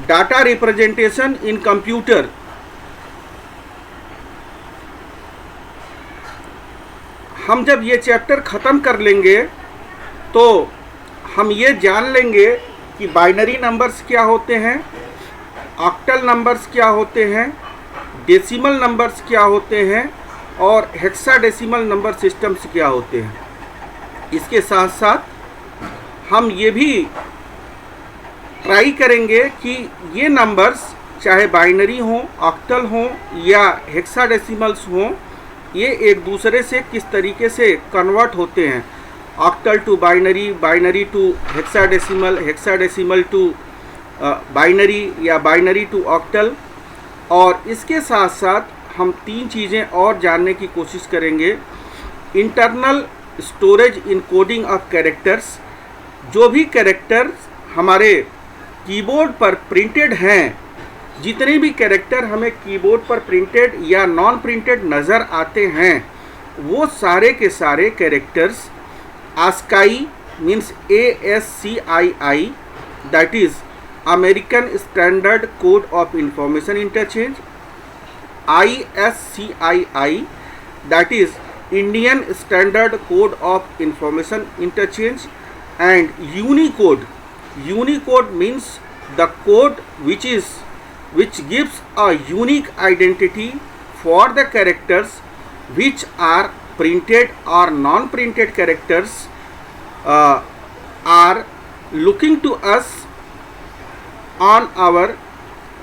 Data representation in computer. हम जब ये चैप्टर ख़त्म कर लेंगे तो हम ये जान लेंगे कि बाइनरी नंबर्स क्या होते हैं, ऑक्टल नंबर्स क्या होते हैं, डेसिमल नंबर्स क्या होते हैं और हेक्साडेसिमल नंबर सिस्टम्स क्या होते हैं। इसके साथ साथ हम ये भी ट्राई करेंगे कि ये नंबर्स चाहे बाइनरी हों, ऑक्टल हों या हेक्साडेसिमल्स हों, ये एक दूसरे से किस तरीके से कन्वर्ट होते हैं, octal to binary, binary to hexadecimal, hexadecimal to binary या बाइनरी टू ऑक्टल। और इसके साथ साथ हम तीन चीज़ें और जानने की कोशिश करेंगे। Internal storage encoding of characters, जो भी कैरेक्टर्स हमारे कीबोर्ड पर प्रिंटेड हैं, जितने भी कैरेक्टर हमें कीबोर्ड पर प्रिंटेड या नॉन प्रिंटेड नज़र आते हैं, वो सारे के सारे characters ASCII means ASCII, that is American standard code of information interchange, ISCII, that is Indian standard code of information interchange, and Unicode. Unicode means the code which gives a unique identity for the characters which are printed or non-printed characters are looking to us on our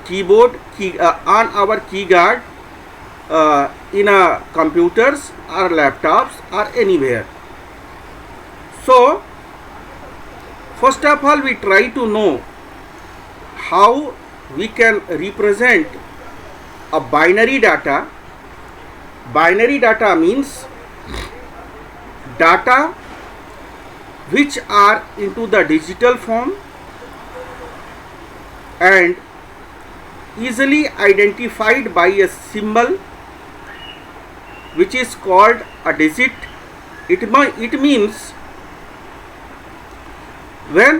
keyboard on our keyguard in a computers or laptops or anywhere. So first of all, we try to know how we can represent a binary data. Binary data means data which are into the digital form and easily identified by a symbol which is called a digit. It means when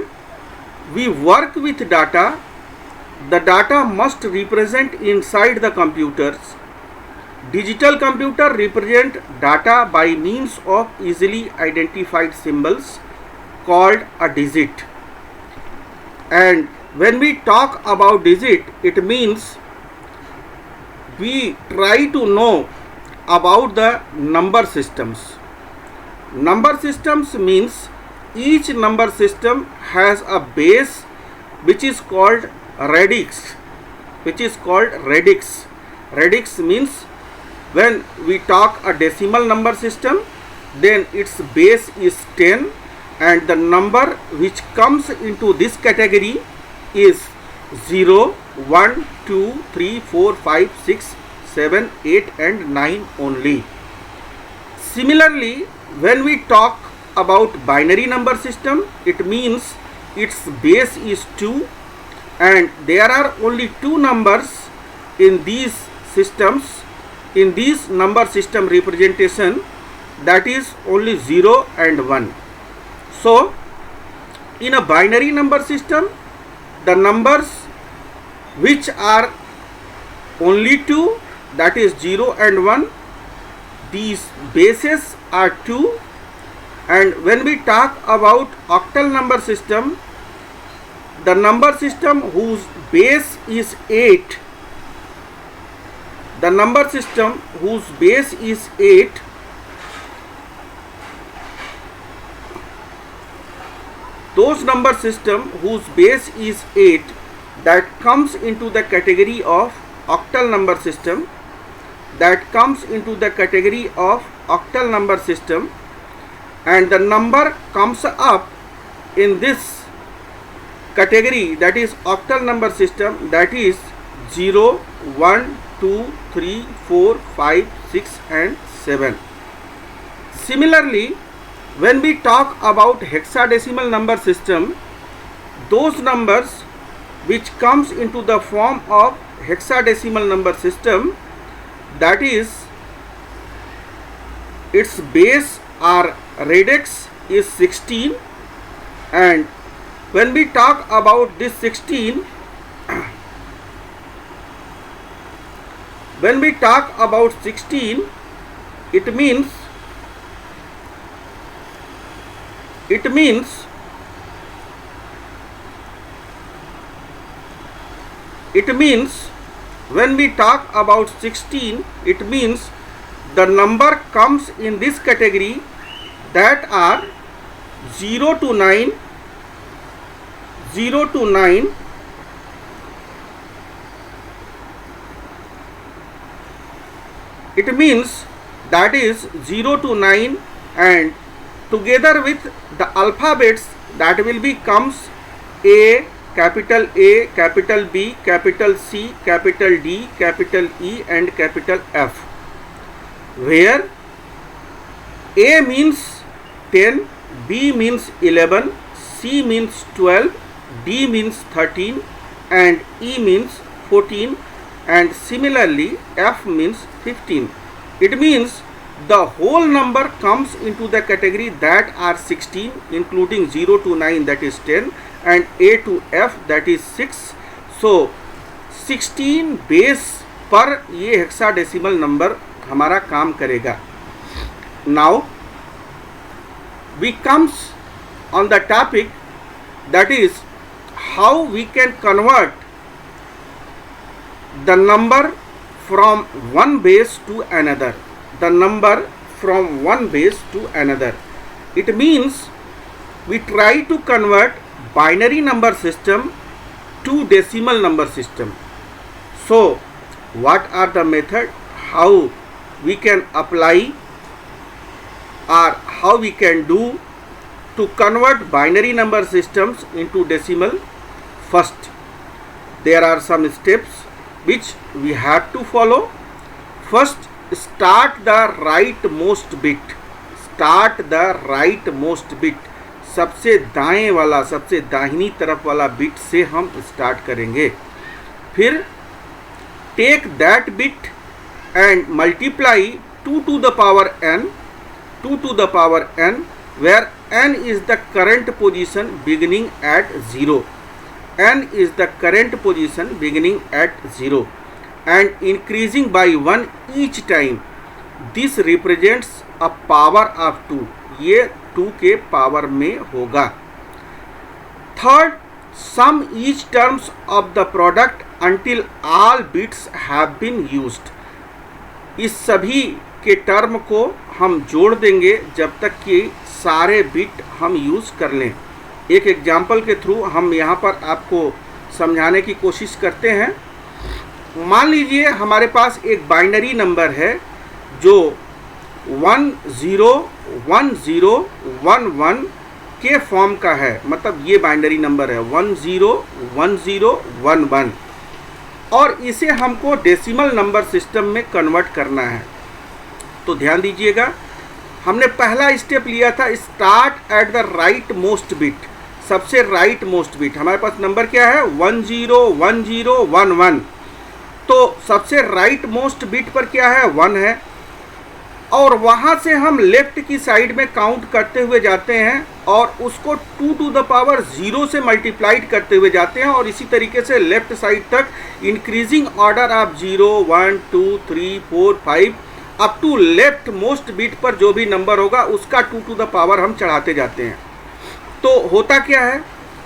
we work with data, the data must represent inside the computers. Digital computer represent data by means of easily identified symbols called a digit. And when we talk about digit, it means we try to know about the number systems. Number systems means each number system has a base which is called radix. Radix means when we talk a decimal number system, then its base is 10 and the number which comes into this category is 0, 1, 2, 3, 4, 5, 6, 7, 8 and 9 only. Similarly, when we talk about binary number system, it means its base is 2 and there are only two numbers in these systems, in these number system representation, that is only 0 and 1. So in a binary number system, the numbers which are only 2, that is 0 and 1, these bases are 2. And when we talk about octal number system, the number system whose base is 8, the number system whose base is 8, those number system whose base is 8, that comes into the category of octal number system, that comes into the category of octal number system, and the number comes up in this category, that is octal number system, that is 0, 1, 2, 3, 4, 5, 6 and 7. Similarly, when we talk about hexadecimal number system, those numbers which comes into the form of hexadecimal number system, that is its base or radix is 16, and when we talk about this 16, when we talk about 16, it means when we talk about 16, it means the number comes in this category that are 0 to 9, 0 to 9, it means that is 0 to 9, and together with the alphabets that will be comes A, capital B, capital C, capital D, capital E and capital F, where A means 10, B means 11, C means 12, D means 13 and E means 14, and similarly F means 15. It means the whole number comes into the category that are 16, including 0 to 9 that is 10 and A to F that is 6. So 16 base पर ये hexadecimal number हमारा काम करेगा. Now we comes on the topic, that is how we can convert the number from one base to another. The number from one base to another. It means we try to convert binary number system to decimal number system. So what are the method, how we can apply or how we can do to convert binary number systems into decimal? First, there are some steps which we have to follow. First, start the rightmost bit. Start the rightmost bit. सबसे दाएं वाला, सबसे दाहिनी तरफ वाला bit से हम start करेंगे. फिर take that bit and multiply 2 to the power n, 2 to the power n, where n is the current position beginning at 0. n is the current position beginning at 0 and increasing by 1 each time. This represents a power of 2. ये 2 के power में होगा. Third, sum each terms of the product until all bits have been used. इस सभी के term को हम जोड़ देंगे जब तक कि सारे बिट हम यूज़ कर लें. एक एग्जाम्पल के थ्रू हम यहाँ पर आपको समझाने की कोशिश करते हैं. मान लीजिए हमारे पास एक बाइनरी नंबर है जो 101011 के फॉर्म का है. मतलब ये बाइनरी नंबर है 101011 और इसे हमको डेसिमल नंबर सिस्टम में कन्वर्ट करना है. तो ध्यान दीजिएगा, हमने पहला स्टेप लिया था start at the right most bit. सबसे राइट मोस्ट बिट हमारे पास नंबर क्या है 101011. तो सबसे राइट मोस्ट बिट पर क्या है 1 है और वहाँ से हम लेफ्ट की साइड में काउंट करते हुए जाते हैं और उसको 2 to the power 0 से मल्टीप्लाइड करते हुए जाते हैं और इसी तरीके से लेफ्ट साइड तक increasing order of 0 1 2 3 4 5 up to left most bit पर जो भी नंबर होगा उसका 2 to the power हम चढ़ाते जाते हैं. तो होता क्या है,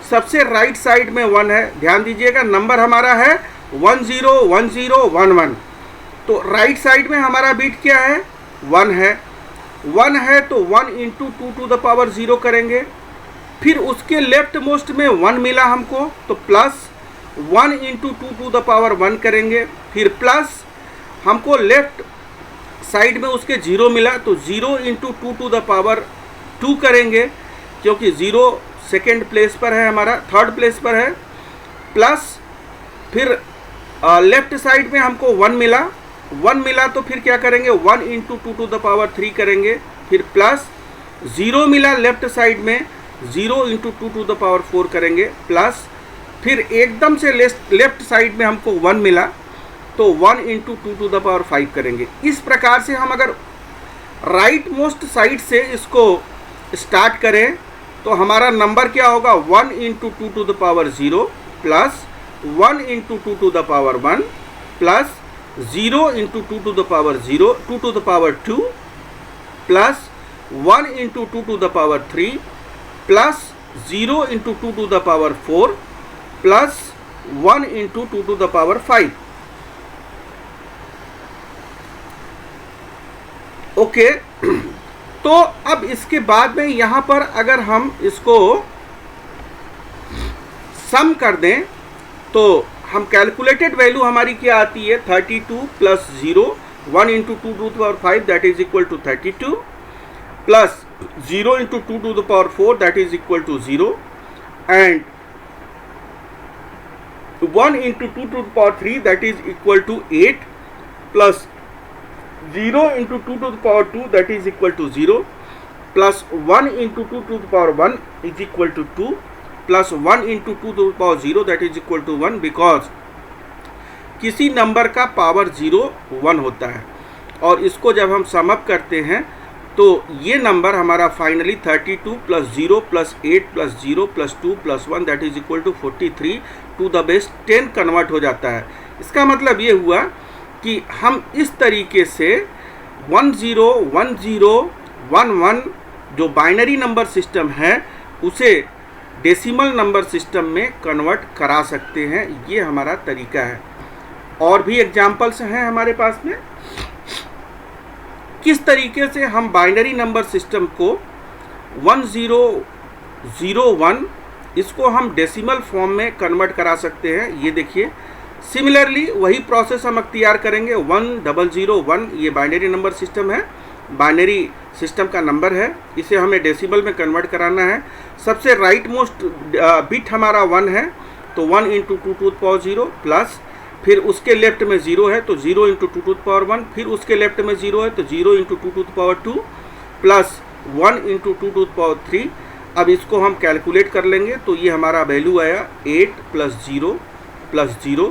सबसे राइट साइड में 1 है. ध्यान दीजिएगा नंबर हमारा है 101011. तो राइट साइड में हमारा बिट क्या है 1 है. 1 है तो 1 इंटू 2 to the power 0 करेंगे. फिर उसके लेफ्ट मोस्ट में 1 मिला हमको तो plus 1 into 2 to the power 1 करेंगे. फिर प्लस हमको लेफ्ट साइड में उसके 0 मिला तो 0 इंटू 2 to the power 2 करेंगे क्योंकि 0 सेकेंड प्लेस पर है, हमारा थर्ड प्लेस पर है. प्लस फिर लेफ्ट साइड में हमको 1 मिला तो फिर क्या करेंगे 1 इंटू 2 to the power 3 करेंगे. फिर प्लस 0 मिला लेफ्ट साइड में 0 इंटू 2 to the power 4 करेंगे. प्लस फिर एकदम से लेफ्ट साइड में हमको 1 मिला तो 1 इंटू 2 to the power 5 करेंगे. इस प्रकार से हम अगर राइट मोस्ट साइड से इसको स्टार्ट करें तो हमारा नंबर क्या होगा 1 into 2 to the power 0 plus 1 into 2 to the power 1 plus 0 into 2 to the power 0 2 to the power 2 plus 1 into 2 to the power 3 plus 0 into 2 to the power 4 plus 1 into 2 to the power 5। Okay, तो अब इसके बाद में यहां पर अगर हम इसको सम कर दें तो हम कैलकुलेटेड वैल्यू हमारी क्या आती है 32 plus 0 1 into 2 to the power 5 that is equal to 32 plus 0 into 2 to the power 4 that is equal to 0 and 1 into 2 to the power 3 that is equal to 8 plus 0 into 2 to the power 2 that is equal to 0 plus 1 into 2 to the power 1 is equal to 2 plus 1 into 2 to the power 0 that is equal to 1 because किसी number का power 0 1 होता है और इसको जब हम sum up करते हैं तो ये नंबर हमारा finally 32 plus 0 plus 8 plus 0 plus 2 plus 1 that is equal to 43 to the base 10 convert हो जाता है। इसका मतलब ये हुआ कि हम इस तरीके से 101011 जो बाइनरी नंबर सिस्टम है उसे डेसिमल नंबर सिस्टम में कन्वर्ट करा सकते हैं। ये हमारा तरीका है। और भी एग्जाम्पल्स हैं हमारे पास में किस तरीके से हम बाइनरी नंबर सिस्टम को 1001 इसको हम डेसिमल फॉर्म में कन्वर्ट करा सकते हैं। ये देखिए, सिमिलरली वही प्रोसेस हम अख्तियार करेंगे। 1001 ये बाइनरी नंबर सिस्टम है, बाइनरी सिस्टम का नंबर है, इसे हमें डेसिमल में कन्वर्ट कराना है। सबसे राइट मोस्ट बिट हमारा 1 है तो 1 into 2 to the power 0 plus फिर उसके लेफ्ट में 0 है तो 0 इंटू 2 टू द पावर 1 फिर उसके लेफ्ट में 0 है तो 0 into 2 to the power 2 plus 1 into 2 to the power 3। अब इसको हम कैलकुलेट कर लेंगे तो ये हमारा वैल्यू आया 8 plus 0 plus 0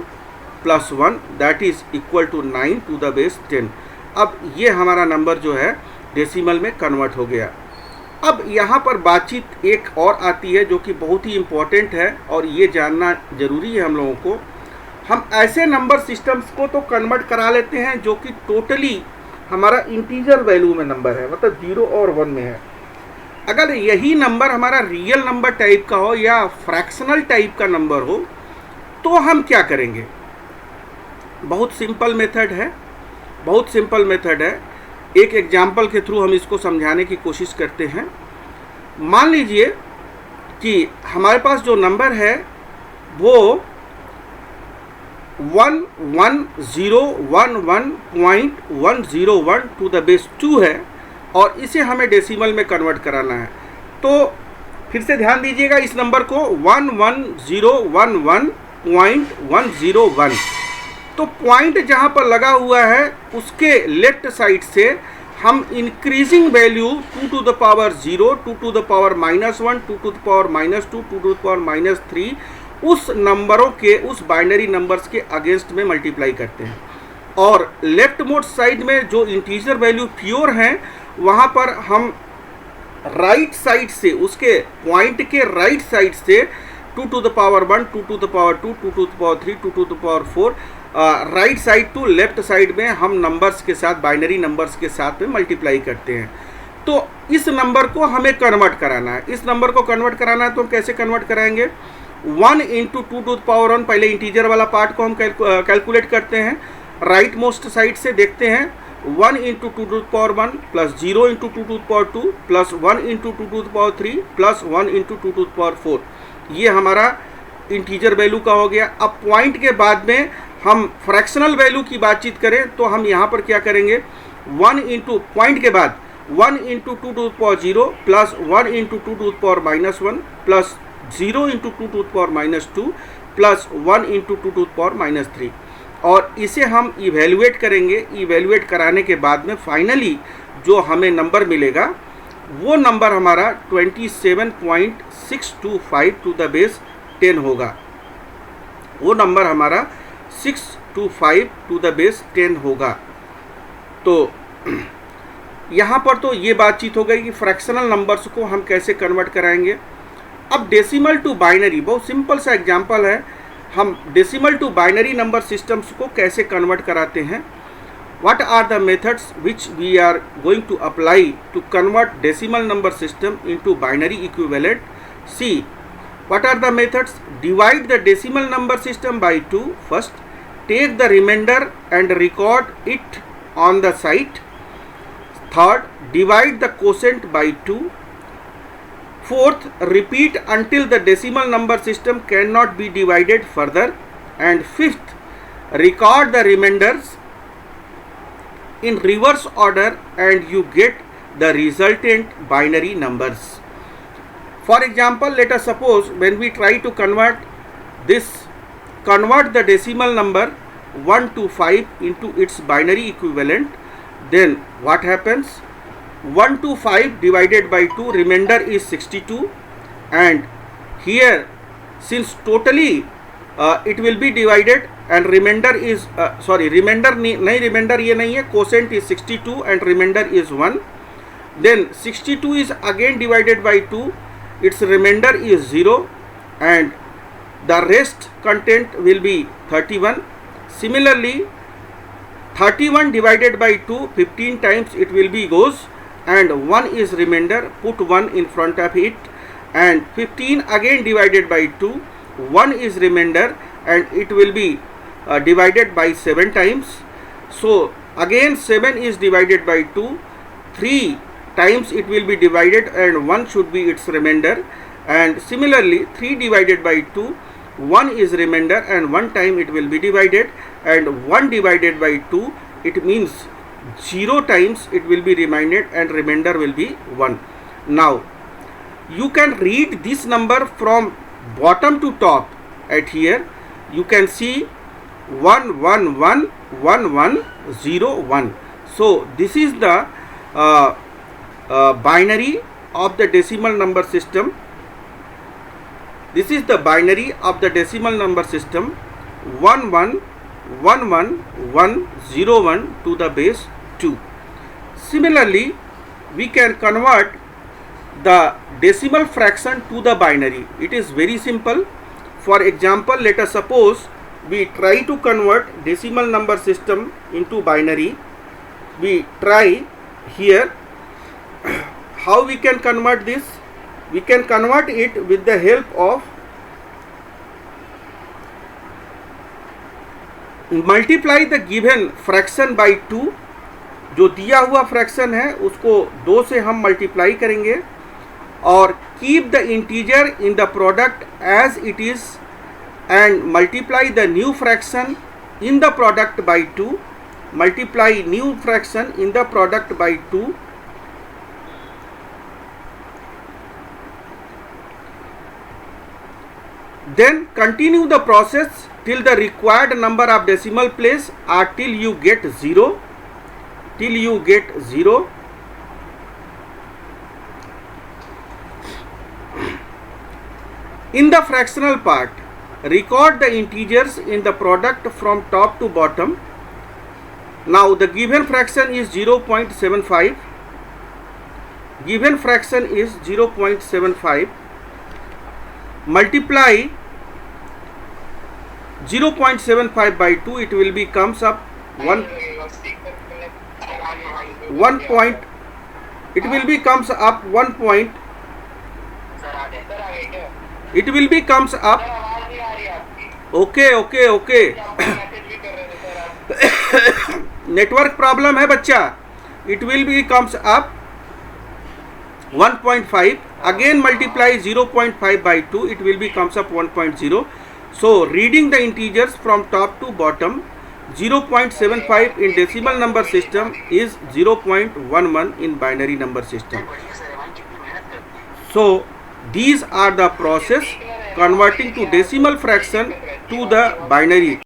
plus 1 that is equal to 9 to the base 10। अब ये हमारा नंबर जो है डेसिमल में कन्वर्ट हो गया। अब यहाँ पर बातचीत एक और आती है जो कि बहुत ही इम्पोर्टेंट है और ये जानना ज़रूरी है हम लोगों को। हम ऐसे नंबर सिस्टम्स को तो कन्वर्ट करा लेते हैं जो कि टोटली हमारा इंटीजर वैल्यू में नंबर है, मतलब 0 और 1 में है। अगर यही नंबर हमारा रियल नंबर टाइप का हो या फ्रैक्शनल टाइप का नंबर हो तो हम क्या करेंगे? बहुत सिंपल मेथड है, बहुत सिंपल मेथड है। एक एग्जाम्पल के थ्रू हम इसको समझाने की कोशिश करते हैं। मान लीजिए कि हमारे पास जो नंबर है वो 11011.101 टू द बेस 2 है और इसे हमें डेसिमल में कन्वर्ट कराना है। तो फिर से ध्यान दीजिएगा इस नंबर को 11011.101। तो पॉइंट जहाँ पर लगा हुआ है उसके लेफ्ट साइड से हम increasing value 2 to the power 0 2 to the power -1 2 to the power -2 2 to the power -3 उस नंबरों के उस बाइनरी नंबर्स के अगेंस्ट में मल्टीप्लाई करते हैं। और लेफ्ट मोस्ट साइड में जो इंटीजर वैल्यू प्योर हैं वहाँ पर हम राइट साइड से उसके पॉइंट के राइट साइड से 2 to the power 1 2 to the power 2 2 to the power 3 2 to the power 4 right side to left side में हम नंबर्स के साथ बाइनरी नंबर्स के साथ में मल्टीप्लाई करते हैं। तो इस नंबर को हमें कन्वर्ट कराना है। इस नंबर को कन्वर्ट कराना है तो हम कैसे कन्वर्ट कराएंगे? 1 इंटू 2 टू द पावर 1 पहले इंटीजर वाला पार्ट को हम कैलकुलेट करते हैं। राइट मोस्ट साइड से देखते हैं 1 into 2 to the power 1 plus 0 into 2 to the power 2 plus 1 into 2 to the power 3 plus 1 into 2 to the power 4। ये हमारा इंटीजर वैल्यू का हो गया। अब पॉइंट के बाद में हम फ्रैक्शनल वैल्यू की बातचीत करें तो हम यहाँ पर क्या करेंगे? 1 इंटू पॉइंट के बाद 1 into 2 to the power 0 plus 1 into 2 to the power -1 plus 0 into 2 to the power -2 plus 1 into 2 to the power -3 और इसे हम इवेल्युएट करेंगे। इवेल्युएट कराने के बाद में फाइनली जो हमें नंबर मिलेगा वो नंबर हमारा 27.625 टू द बेस 10 होगा। वो नंबर हमारा 625 टू द बेस 10 होगा। तो यहाँ पर तो ये बातचीत हो गई कि फ्रैक्शनल नंबर्स को हम कैसे कन्वर्ट कराएंगे। अब डेसिमल टू बाइनरी बहुत सिंपल सा एग्जांपल है। हम decimal to binary number systems को कैसे कन्वर्ट कराते हैं. What are the methods which we are going to apply to convert decimal number system into binary equivalent? See, what are the methods? Divide the decimal number system by 2 first. Take the remainder and record it on the site. Third, divide the quotient by 2. Fourth, repeat until the decimal number system cannot be divided further. And fifth, record the remainders in reverse order and you get the resultant binary numbers. For example, let us suppose when we try to convert the decimal number 1 to 5 into its binary equivalent, then what happens? 1 to 5 divided by 2, remainder is 62, and here since totally it will be divided and remainder is remainder ये नहीं है, quotient is 62 and remainder is 1. Then 62 is again divided by 2, its remainder is 0 and the rest content will be 31. Similarly 31 divided by 2, 15 times it will be goes and 1 is remainder, put 1 in front of it, and 15 again divided by 2, 1 is remainder and it will be divided by 7 times. So again 7 is divided by 2, 3 times it will be divided and 1 should be its remainder, and similarly 3 divided by 2, 1 is remainder and 1 time it will be divided, and 1 divided by 2, it means 0 times it will be reminded and remainder will be 1. Now you can read this number from bottom to top. At here you can see 1 1 1 1 1 0 1. So this is the binary of the decimal number system. This is the binary of the decimal number system 1 1 1 1 1 0 1 to the base 2. Similarly, we can convert the decimal fraction to the binary. It is very simple. For example, let us suppose we try to convert decimal number system into binary. We try here. How we can convert this? We can convert it with the help of multiply the given fraction by 2. जो दिया हुआ fraction है उसको 2 से हम multiply करेंगे और keep the integer in the product as it is and multiply the new fraction in the product by 2. Multiply new fraction in the product by 2. Then continue the process till the required number of decimal place or till you get 0. Till you get 0. In the fractional part, record the integers in the product from top to bottom. Now the given fraction is 0.75. Given fraction is 0.75. Multiply 0.75 by 2, it will be comes up 1 point. It will be comes up 1 point. It will be comes up. Okay. Network problem है बच्चा. It will be comes up 1.5. Again multiply 0.5 by 2, it will be comes up 1.0. So reading the integers from top to bottom, 0.75 in decimal number system is 0.11 in binary number system. So these are the process converting to decimal fraction to the binary.